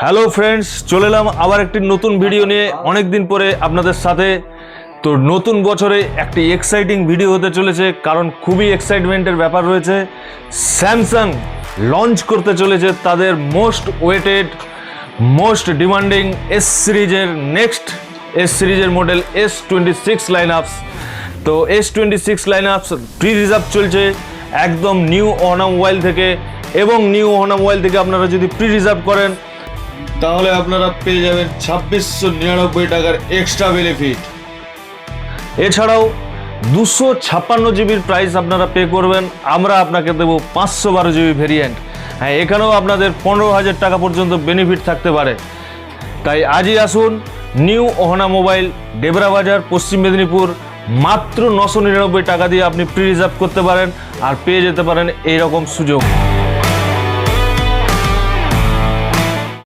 Hello friends, চলে এলাম আবার একটি নতুন ভিডিও নিয়ে অনেক দিন পরে আপনাদের সাথে। তো নতুন বছরে একটি এক্সাইটিং ভিডিও হতে চলেছে, কারণ খুবই এক্সাইটমেন্টের ব্যাপার রয়েছে। স্যামসাং লঞ্চ করতে চলেছে তাদের most awaited, most demanding S সিরিজের নেক্সট এস সিরিজের মডেল S26 লাইন আপস। তো S26 লাইন আপস প্রি রিজার্ভ চলছে একদম নিউ ওহানা মোবাইল থেকে, এবং নিউ ওহানা মোবাইল থেকে আপনারা যদি প্রি রিজার্ভ করেন তাহলে আপনারা পেয়ে যাবেন 2699 টাকার এক্সট্রা বেনিফিট। এছাড়াও 256 জিবির প্রাইস আপনারা পে করবেন, আমরা আপনাকে দেবো 512 জিবি ভেরিয়েন্ট। হ্যাঁ, এখানেও আপনাদের 15,000 টাকা পর্যন্ত বেনিফিট থাকতে পারে। তাই আজই আসুন নিউ ওহানা মোবাইল, ডেবরা বাজার, পশ্চিম মেদিনীপুর। মাত্র 999 টাকা দিয়ে আপনি প্রি রিজার্ভ করতে পারেন আর পেয়ে যেতে পারেন এইরকম সুযোগ।